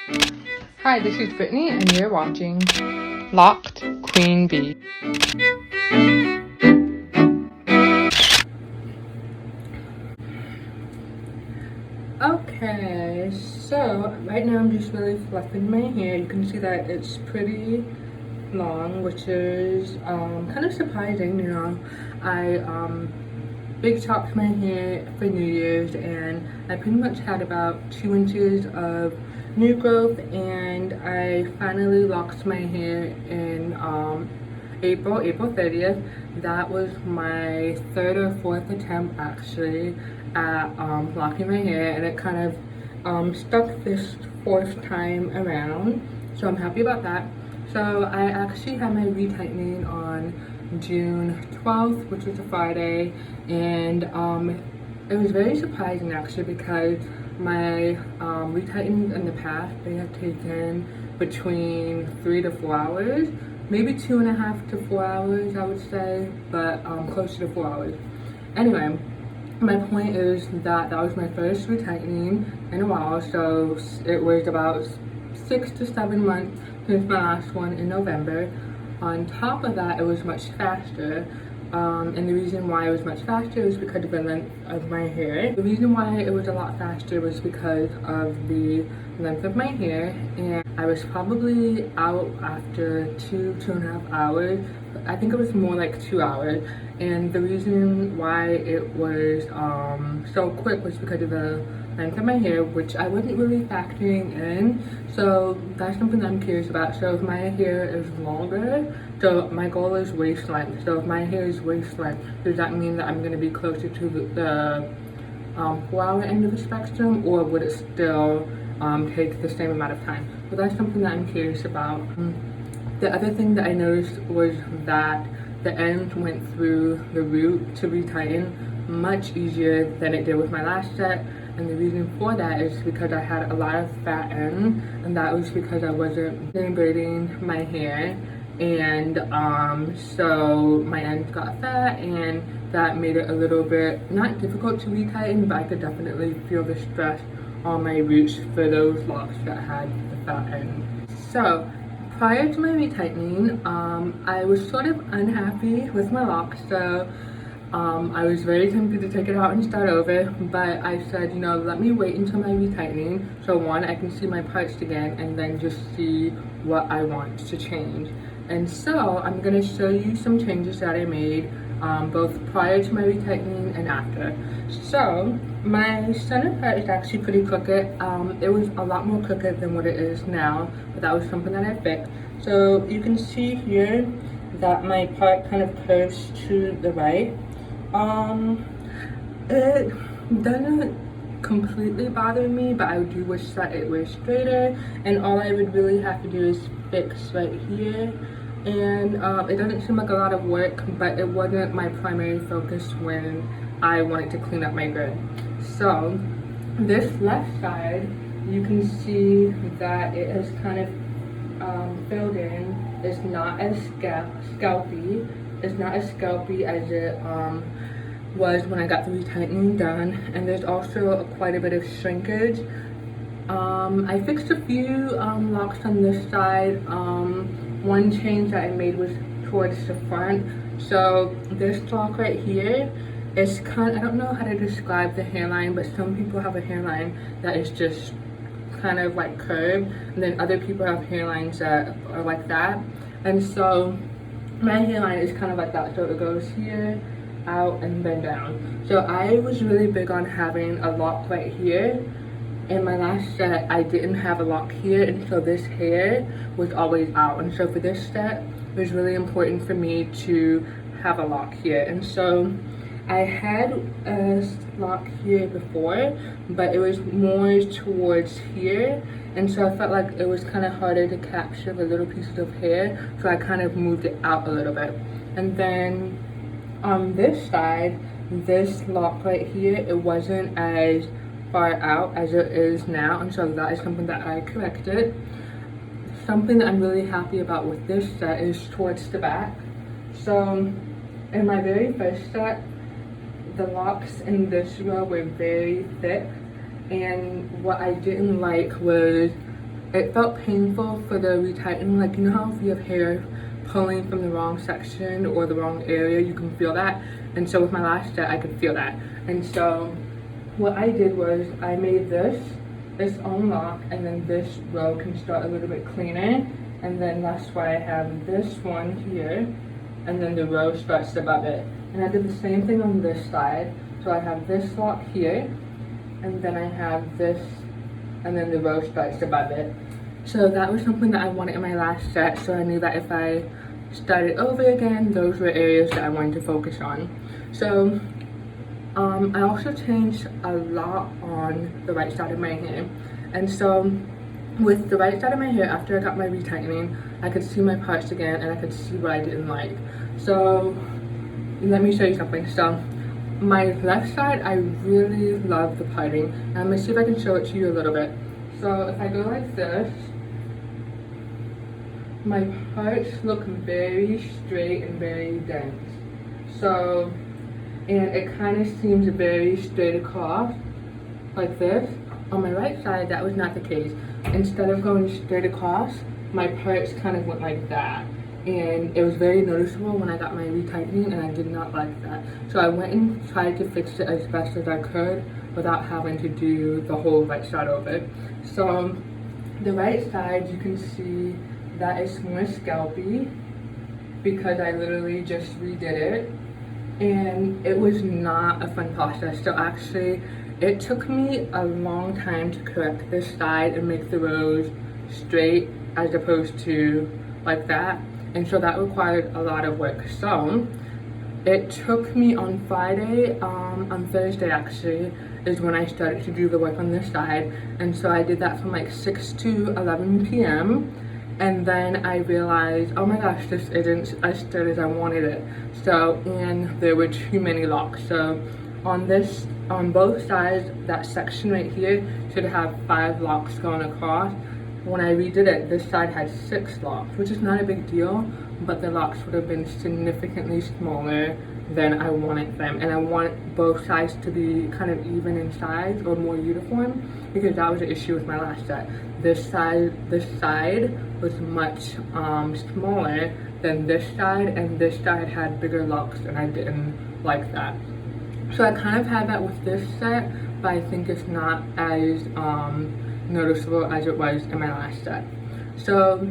Hi, this is Brittany, and you're watching Locked Queen Bee. Okay, so right now I'm just really fluffing my hair. You can see that it's pretty long, which is kind of surprising, you know. I big chopped my hair for New Year's, and I pretty much had about 2 inches of new growth, and I finally locked my hair in April 30th. That was my third or fourth attempt actually at locking my hair, and it kind of stuck this fourth time around, so I'm happy about that. So I actually had my retightening on June 12th, which was a Friday, and it was very surprising actually, because my retightens in the past, they have taken between 3 to 4 hours, maybe 2.5 to 4 hours I would say, but closer to 4 hours. Anyway, my point is that that was my first retightening in a while, so it was about 6 to 7 months since my last one in November. On top of that, it was much faster, and the reason why it was much faster is because of the length of my hair. The reason why it was a lot faster was because of the length of my hair, and I was probably out after 2.5 hours. I think it was more like 2 hours, and the reason why it was so quick was because of the length of my hair, which I wasn't really factoring in. So that's something that I'm curious about. So if my hair is longer, so my goal is waist length. So if my hair is waist length, does that mean that I'm going to be closer to the 4 hour end of the spectrum, or would it still take the same amount of time? So that's something that I'm curious about. The other thing that I noticed was that the end went through the root to retighten much easier than it did with my last set. And the reason for that is because I had a lot of fat end, and that was because I wasn't braiding my hair, and so my ends got fat, and that made it a little bit not difficult to retighten, but I could definitely feel the stress on my roots for those locks that had the fat end. So prior to my retightening, I was sort of unhappy with my locks, so I was very tempted to take it out and start over, but I said, you know, let me wait until my retightening, so one, I can see my parts again, and then just see what I want to change. And so I'm going to show you some changes that I made, both prior to my retightening and after. So my center part is actually pretty crooked. It was a lot more crooked than what it is now, but that was something that I fixed. So you can see here that my part kind of curves to the right. It doesn't completely bother me, but I do wish that it was straighter, and all I would really have to do is fix right here. And it doesn't seem like a lot of work, but it wasn't my primary focus when I wanted to clean up my grid. So this left side, you can see that it has kind of filled in. It's not as scalpy. It's not as scalpy as it was when I got the retightening done, and there's also quite a bit of shrinkage. I fixed a few locks on this side. One change that I made was towards the front. So this lock right here is kind of, I don't know how to describe the hairline, but some people have a hairline that is just kind of like curved, and then other people have hairlines that are like that. And so my hairline is kind of like that, so it goes here, out, and then down. So I was really big on having a lock right here. In my last set, I didn't have a lock here, and so this hair was always out. And so for this set, it was really important for me to have a lock here. And so I had a lock here before, but it was more towards here, and so I felt like it was kind of harder to capture the little pieces of hair, so I kind of moved it out a little bit. And then on this side, this lock right here, it wasn't as far out as it is now, and so that is something that I corrected. Something that I'm really happy about with this set is towards the back. So in my very first set, the locks in this row were very thick, and what I didn't like was it felt painful for the retightening. Like, you know how if you have hair pulling from the wrong section or the wrong area, you can feel that. And so with my last set, I could feel that. And so what I did was I made this its own lock, and then this row can start a little bit cleaner. And then that's why I have this one here, and then the row starts above it. And I did the same thing on this side. So I have this lock here, and then I have this, and then the row starts above it. So that was something that I wanted in my last set, so I knew that if I started over again, those were areas that I wanted to focus on. So I also changed a lot on the right side of my hair. And so with the right side of my hair, after I got my retightening, I could see my parts again, and I could see what I didn't like. So let me show you something. So my left side, I really love the parting. And I'm gonna see if I can show it to you a little bit. So if I go like this, my parts look very straight and very dense. So, and it kind of seems very straight across, like this. On my right side, that was not the case. Instead of going straight across, my parts kind of went like that. And it was very noticeable when I got my retightening, and I did not like that. So I went and tried to fix it as best as I could without having to do the whole right side over. So the right side, you can see that is more scalpy because I literally just redid it, and it was not a fun process. So actually it took me a long time to correct this side and make the rows straight as opposed to like that, and so that required a lot of work. So it took me on Friday, on Thursday actually, is when I started to do the work on this side. And so I did that from like 6 to 11 p.m. And then I realized, oh my gosh, this isn't as straight as I wanted it. So, and there were too many locks. So on both sides, that section right here should have 5 locks going across. When I redid it, this side had 6 locks, which is not a big deal, but the locks would have been significantly smaller than I wanted them. And I want both sides to be kind of even in size or more uniform, because that was the issue with my last set. This side was much smaller than this side, and this side had bigger locks, and I didn't like that. So I kind of had that with this set, but I think it's not as noticeable as it was in my last set. So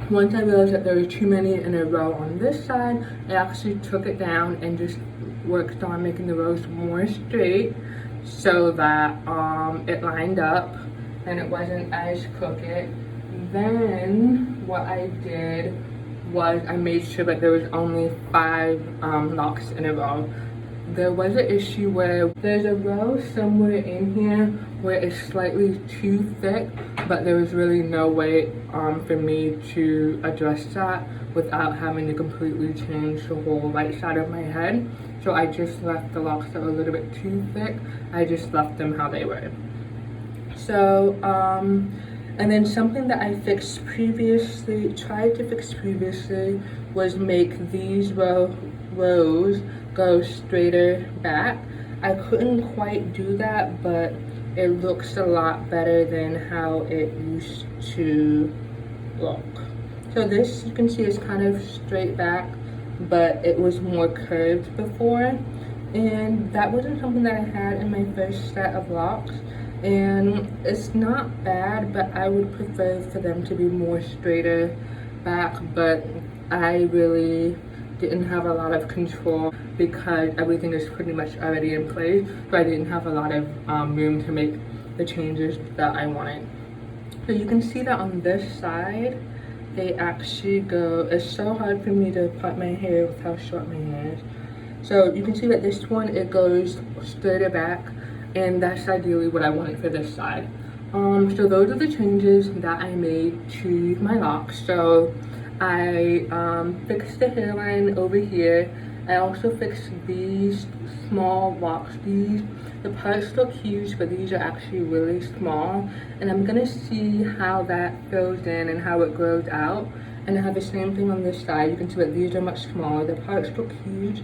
once I realized that there were too many in a row on this side, I actually took it down and just worked on making the rows more straight so that it lined up and it wasn't as crooked. Then what I did was I made sure that there was only 5 locks in a row. There was an issue where there's a row somewhere in here where it's slightly too thick, but there was really no way for me to address that without having to completely change the whole right side of my head. So I just left the locks that were a little bit too thick. I just left them how they were. So, and then something that I tried to fix previously, was make these rows go straighter back. I couldn't quite do that, but it looks a lot better than how it used to look. So this, you can see, is kind of straight back, but it was more curved before, and that wasn't something that I had in my first set of locks. And it's not bad, but I would prefer for them to be more straighter back, but I really didn't have a lot of control because everything is pretty much already in place, so I didn't have a lot of room to make the changes that I wanted. So you can see that on this side, they actually go, it's so hard for me to part my hair with how short my hair is. So you can see that this one, it goes straighter back, and that's ideally what I wanted for this side. So those are the changes that I made to my locks. So I fixed the hairline over here. I also fixed these small locks. The parts look huge, but these are actually really small. And I'm gonna see how that fills in and how it grows out. And I have the same thing on this side. You can see that these are much smaller. The parts look huge,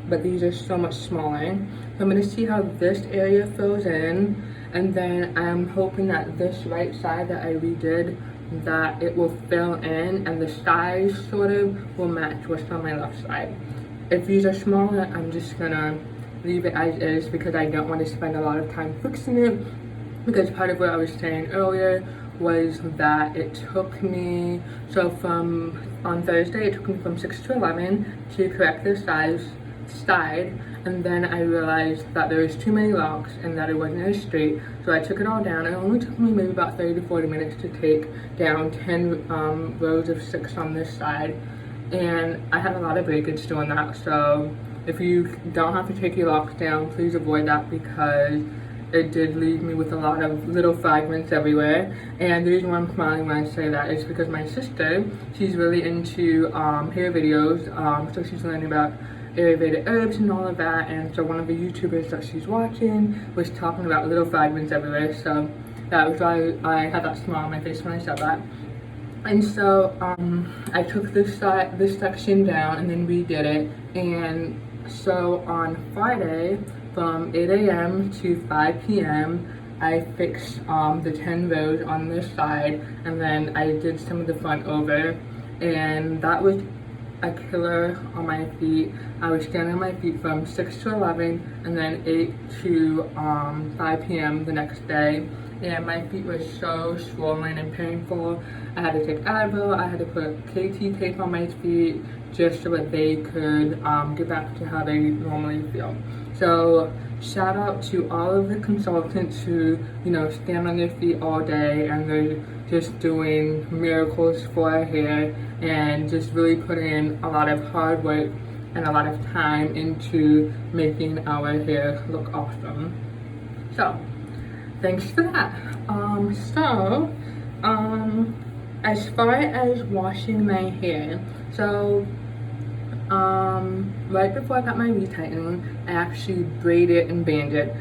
but these are so much smaller. So I'm gonna see how this area fills in, and then I'm hoping that this right side that I redid, that it will fill in and the size sort of will match what's on my left side. If these are smaller, I'm just gonna leave it as is because I don't want to spend a lot of time fixing it, because part of what I was saying earlier was that it took me, so from on Thursday it took me from 6 to 11 to correct the side, and then I realized that there was too many locks and that it wasn't as straight, so I took it all down. It only took me maybe about 30 to 40 minutes to take down 10 rows of 6 on this side, and I had a lot of breakage doing that. So if you don't have to take your locks down, please avoid that, because it did leave me with a lot of little fragments everywhere. And the reason why I'm smiling when I say that is because my sister, she's really into hair videos, so she's learning about Ayurvedic herbs and all of that, and so one of the YouTubers that she's watching was talking about little fragments everywhere, so that was why I had that smile on my face when I said that. And so I took this section down and then redid it, and so on Friday from 8 a.m. to 5 p.m. I fixed the 10 rows on this side, and then I did some of the front over, and that was a killer on my feet. I was standing on my feet from 6 to 11 and then 8 to 5 p.m. the next day, and my feet were so swollen and painful. I had to take Advil, I had to put KT tape on my feet just so that they could get back to how they normally feel. So shout out to all of the consultants who, you know, stand on their feet all day and they're just doing miracles for our hair and just really putting in a lot of hard work and a lot of time into making our hair look awesome. So thanks for that. As far as washing my hair, so right before I got my retightening, I actually braided and banded.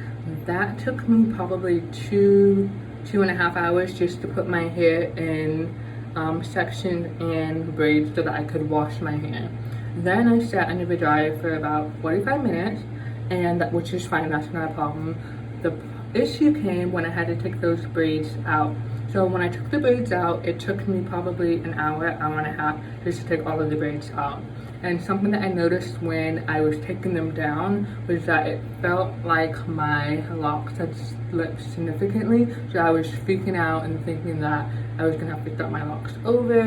That took me probably two and a half hours just to put my hair in sections and braids so that I could wash my hair. Then I sat under the dryer for about 45 minutes, and which is fine, that's not a problem. The issue came when I had to take those braids out. So when I took the braids out, it took me probably an hour and a half just to take all of the braids out. And something that I noticed when I was taking them down was that it felt like my locks had slipped significantly. So I was freaking out and thinking that I was gonna have to start my locks over,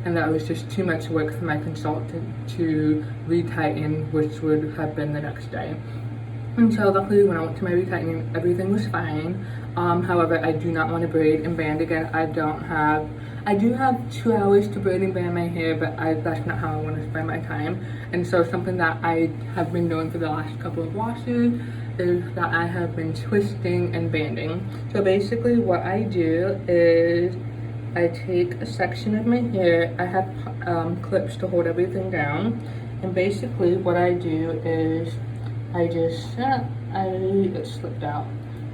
and that was just too much work for my consultant to retighten, which would have been the next day. And so luckily when I went to my retightening, everything was fine. However, I do not want to braid and band again. I do have 2 hours to braid and band my hair, but that's not how I want to spend my time. And so something that I have been doing for the last couple of washes is that I have been twisting and banding. So basically what I do is I take a section of my hair. I have clips to hold everything down. And basically what I do is it slipped out.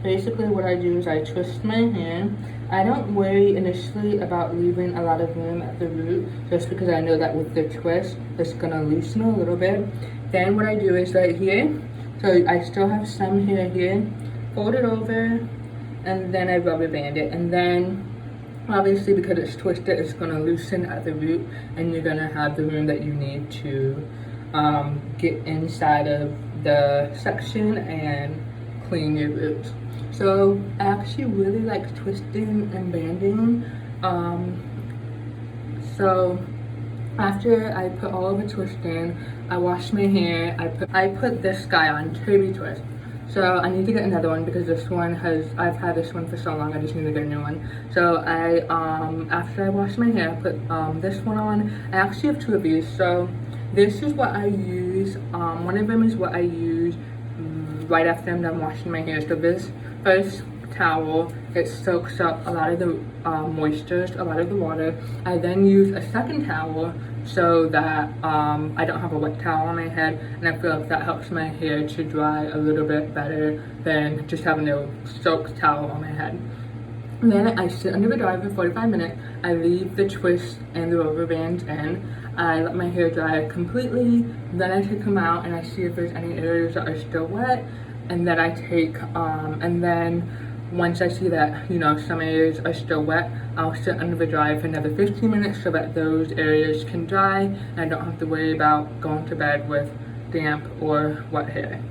Basically what I do is I twist my hair. I don't worry initially about leaving a lot of room at the root, just because I know that with the twist, it's gonna loosen a little bit. Then what I do is right here, so I still have some hair here, fold it over, and then I rubber band it. And then obviously because it's twisted, it's gonna loosen at the root, and you're gonna have the room that you need to get inside of the section and clean your roots. So I actually really like twisting and banding. So after I put all of the twist in, I wash my hair. I put this guy on, Turby Twist. So I need to get another one because this one I've had this one for so long, I just need to get a new one. So after I wash my hair, I put this one on. I actually have 2 of these. So this is what I use. One of them is what I use right after I'm done washing my hair. So this first towel, it soaks up a lot of the moisture, a lot of the water. I then use a second towel so that I don't have a wet towel on my head, and I feel like that helps my hair to dry a little bit better than just having a soaked towel on my head. And then I sit under the dryer for 45 minutes. I leave the twist and the rubber bands in. I let my hair dry completely. Then I take them out and I see if there's any areas that are still wet. And then I take, and then once I see that, you know, some areas are still wet, I'll sit under the dryer for another 15 minutes so that those areas can dry and I don't have to worry about going to bed with damp or wet hair.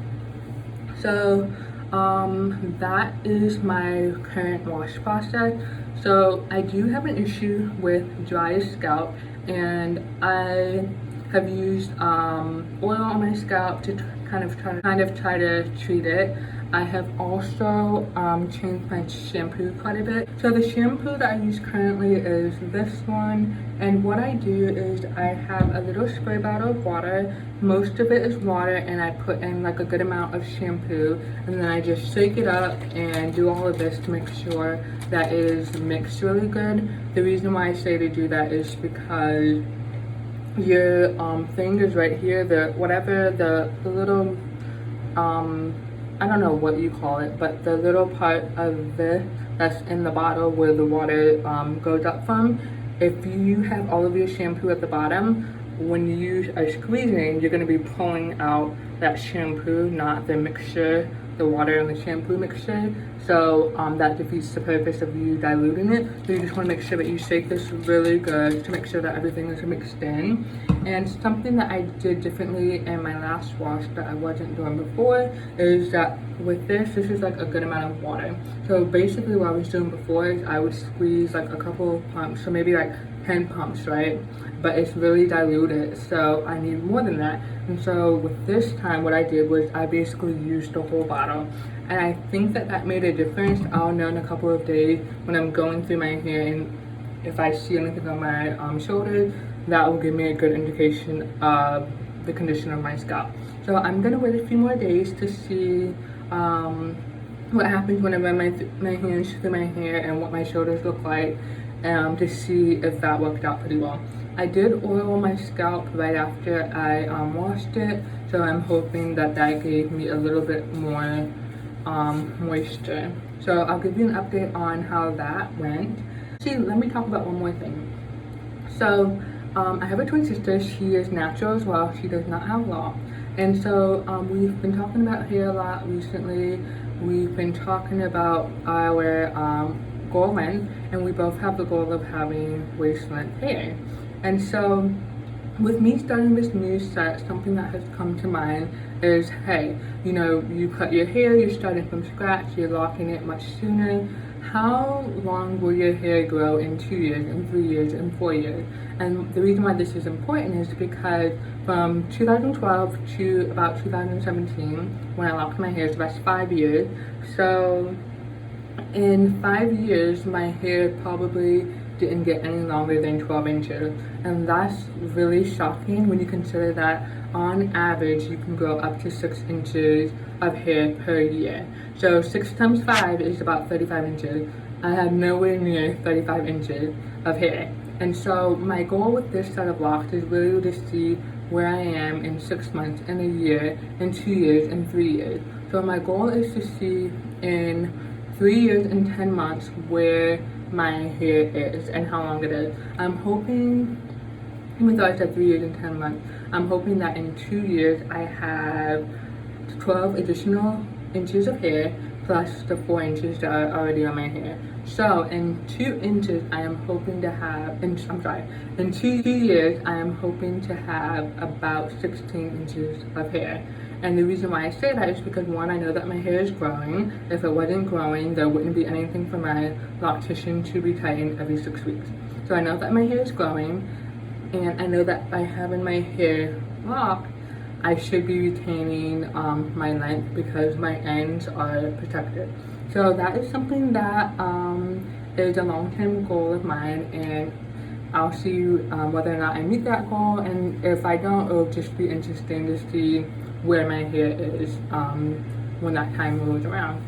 So that is my current wash process. So I do have an issue with dry scalp, and I have used oil on my scalp to kind of try to treat it. I have also changed my shampoo quite a bit. So the shampoo that I use currently is this one, and what I do is I have a little spray bottle of water. Most of it is water, and I put in like a good amount of shampoo, and then I just shake it up and do all of this to make sure that it is mixed really good. The reason why I say to do that is because your fingers right here, the little I don't know what you call it, but the little part of this that's in the bottle where the water goes up from, if you have all of your shampoo at the bottom, when you are squeezing, you're going to be pulling out that shampoo, not the mixture, the water and the shampoo mixture. So that defeats the purpose of you diluting it. So you just want to make sure that you shake this really good to make sure that everything is mixed in. And something that I did differently in my last wash that I wasn't doing before is that with this is like a good amount of water. So basically what I was doing before is I would squeeze like a couple of pumps, so maybe like 10 pumps, right? But it's really diluted, so I need more than that. And so with this time, what I did was I basically used the whole bottle. And I think that that made a difference. I'll know in a couple of days when I'm going through my hair, and if I see anything on my shoulders, that will give me a good indication of the condition of my scalp. So I'm gonna wait a few more days to see what happens when I run my hands through my hair and what my shoulders look like, to see if that worked out pretty well. I did oil my scalp right after I washed it, so I'm hoping that that gave me a little bit more moisture. So I'll give you an update on how that went. See, let me talk about one more thing. So I have a twin sister. She is natural as well. She does not have locks. And so we've been talking about hair a lot recently. We've been talking about our goal length, and we both have the goal of having waist length hair. And so with me starting this new set, something that has come to mind is, hey, you know, you cut your hair, you're starting from scratch, you're locking it much sooner. How long will your hair grow in 2 years, in 3 years, in 4 years? And the reason why this is important is because from 2012 to about 2017, when I locked my hair, so that's 5 years. So in 5 years, my hair probably didn't get any longer than 12 inches. And that's really shocking when you consider that on average, you can grow up to 6 inches of hair per year. So 6 times 5 is about 35 inches. I have nowhere near 35 inches of hair. And so my goal with this set of locks is really to see where I am in 6 months, in a year, in 2 years, in 3 years. So my goal is to see in 3 years and 10 months where my hair is and how long it is. I'm hoping, even though I said 3 years and 10 months, I'm hoping that in 2 years I have 12 additional inches of hair plus the 4 inches that are already on my hair. So in 2 inches, I am hoping to have, in 2 years, I am hoping to have about 16 inches of hair. And the reason why I say that is because, one, I know that my hair is growing. If it wasn't growing, there wouldn't be anything for my loctician to be tightened every 6 weeks. So I know that my hair is growing, and I know that by having my hair locked, I should be retaining my length because my ends are protected. So that is something that is a long-term goal of mine, and I'll see whether or not I meet that goal. And if I don't, it'll just be interesting to see where my hair is when that time rolls around.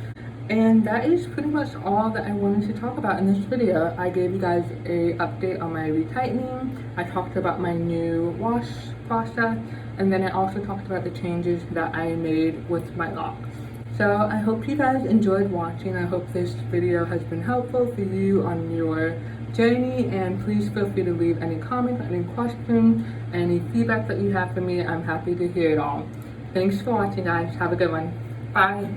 And that is pretty much all that I wanted to talk about in this video. I gave you guys a update on my retightening. I talked about my new wash process, and then I also talked about the changes that I made with my locks. So I hope you guys enjoyed watching. I hope this video has been helpful for you on your journey, and please feel free to leave any comments, any questions, any feedback that you have for me. I'm happy to hear it all. Thanks for watching, guys. Have a good one. Bye.